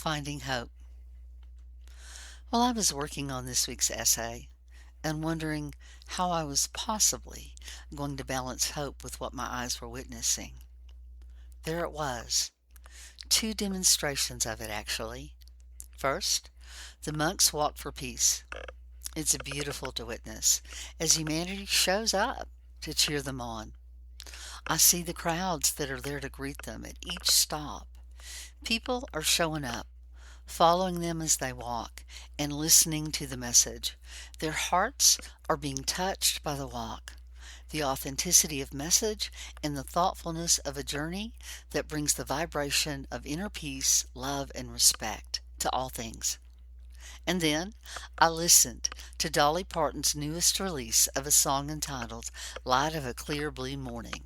Finding hope. Well, I was working on this week's essay and wondering how I was possibly going to balance hope with what my eyes were witnessing. There it was. Two demonstrations of it, actually. First, the monks walk for peace. It's beautiful to witness as humanity shows up to cheer them on. I see the crowds that are there to greet them at each stop. People are showing up, following them as they walk, and listening to the message. Their hearts are being touched by the walk, the authenticity of message, and the thoughtfulness of a journey that brings the vibration of inner peace, love, and respect to all things. And then I listened to Dolly Parton's newest release of a song entitled Light of a Clear Blue Morning.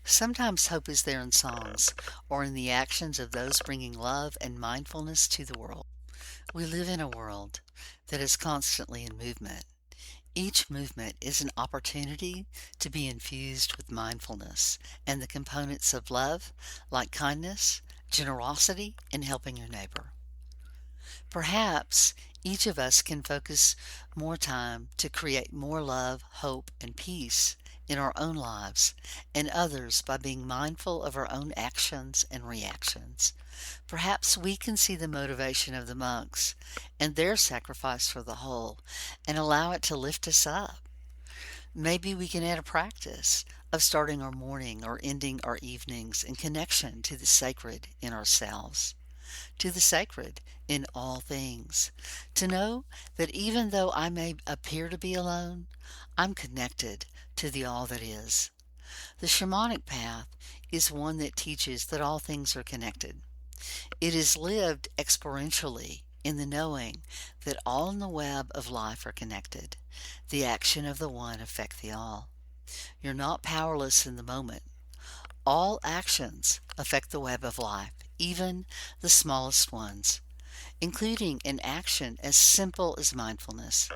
Sometimes hope is there in songs or in the actions of those bringing love and mindfulness to the world. We live in a world that is constantly in movement. Each movement is an opportunity to be infused with mindfulness and the components of love, like kindness, generosity, and helping your neighbor. Perhaps each of us can focus more time to create more love, hope, and peace in our own lives and others by being mindful of our own actions and reactions. Perhaps we can see the motivation of the monks and their sacrifice for the whole and allow it to lift us up. Maybe we can add a practice of starting our morning or ending our evenings in connection to the sacred in ourselves, to the sacred in all things, to know that even though I may appear to be alone, I'm connected to the all that is. The shamanic path is one that teaches that all things are connected. It is lived experientially in the knowing that all in the web of life are connected. The action of the one affect the all. You're not powerless in the moment. All actions affect the web of life, even the smallest ones, including an action as simple as mindfulness.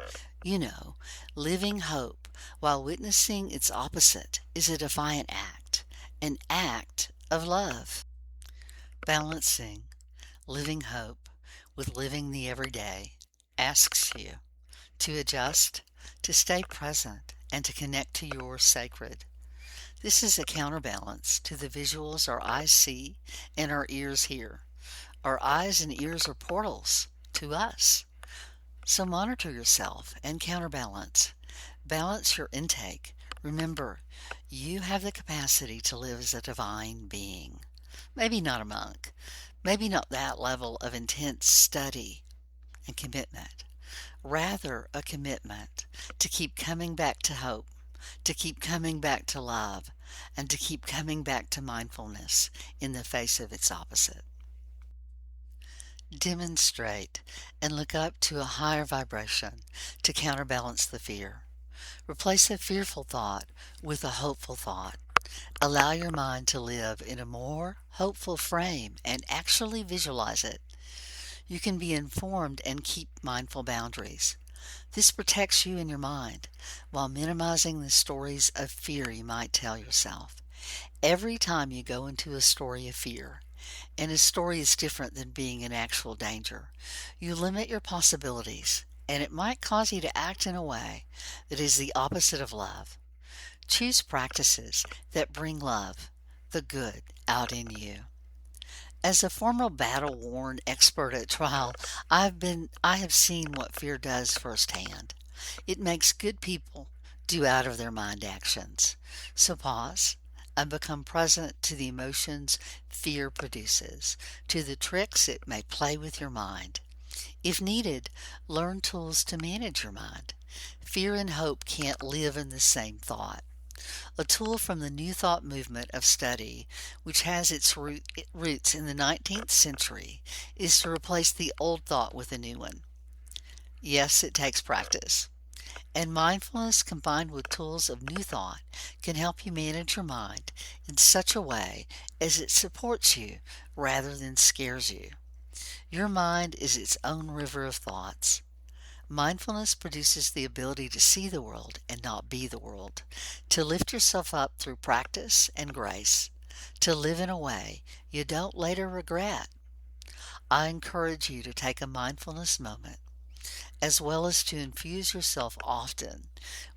Living hope while witnessing its opposite is a defiant act, an act of love. Balancing living hope with living the everyday asks you to adjust, to stay present, and to connect to your sacred. This is a counterbalance to the visuals our eyes see and our ears hear. Our eyes and ears are portals to us. So monitor yourself and counterbalance. Balance your intake. Remember, you have the capacity to live as a divine being. Maybe not a monk. Maybe not that level of intense study and commitment. Rather, a commitment to keep coming back to hope, to keep coming back to love, and to keep coming back to mindfulness in the face of its opposite. Demonstrate and look up to a higher vibration to counterbalance the fear. Replace a fearful thought with a hopeful thought. Allow your mind to live in a more hopeful frame and actually visualize it. You can be informed and keep mindful boundaries. This protects you and your mind while minimizing the stories of fear you might tell yourself. Every time you go into a story of fear, and a story is different than being in actual danger, you limit your possibilities, and it might cause you to act in a way that is the opposite of love. Choose practices that bring love, the good, out in you. As a former battle-worn expert at trial, I have seen what fear does firsthand. It makes good people do out of their mind actions. So pause and become present to the emotions fear produces, to the tricks it may play with your mind. If needed, learn tools to manage your mind. Fear and hope can't live in the same thought. A tool from the New Thought movement of study, which has its roots in the 19th century, is to replace the old thought with a new one. Yes, it takes practice. And mindfulness combined with tools of New Thought can help you manage your mind in such a way as it supports you rather than scares you. Your mind is its own river of thoughts. Mindfulness produces the ability to see the world and not be the world, to lift yourself up through practice and grace, to live in a way you don't later regret. I encourage you to take a mindfulness moment, as well as to infuse yourself often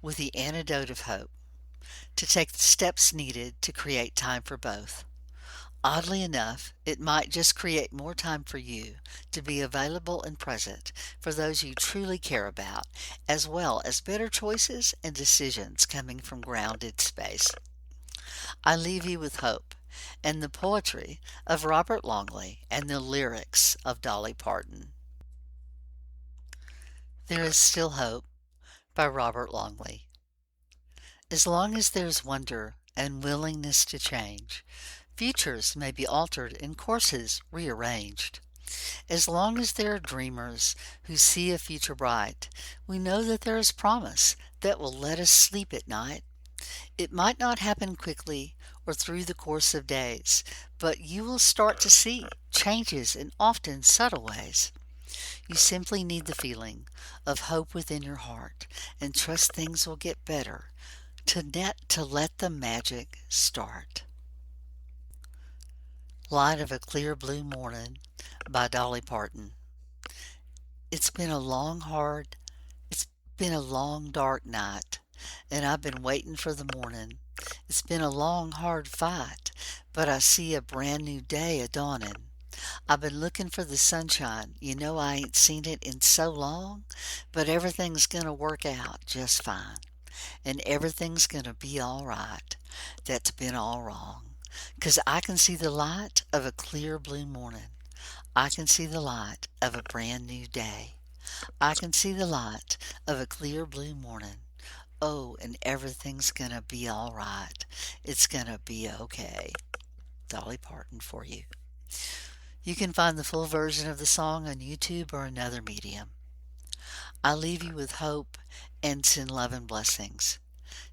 with the antidote of hope, to take the steps needed to create time for both. Oddly enough, it might just create more time for you to be available and present for those you truly care about, as well as better choices and decisions coming from grounded space. I leave you with hope and the poetry of Robert Longley and the lyrics of Dolly Parton. There is still hope by Robert Longley. As long as there's wonder and willingness to change, futures may be altered and courses rearranged. As long as there are dreamers who see a future bright, we know that there is promise that will let us sleep at night. It might not happen quickly or through the course of days, but you will start to see changes in often subtle ways. You simply need the feeling of hope within your heart and trust things will get better to let the magic start. Light of a Clear Blue Morning by Dolly Parton. It's been a long, hard, it's been a long, dark night, and I've been waiting for the morning. It's been a long, hard fight, but I see a brand new day a-dawning. I've been looking for the sunshine. You know I ain't seen it in so long, but everything's gonna work out just fine. And everything's gonna be all right. That's been all wrong. 'Cause I can see the light of a clear blue morning. I can see the light of a brand new day. I can see the light of a clear blue morning. Oh, and everything's gonna be all right. It's gonna be okay. Dolly Parton for you. You can find the full version of the song on YouTube or another medium. I leave you with hope and send love and blessings.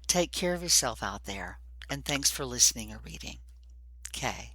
Take care of yourself out there, and thanks for listening or reading. Kay.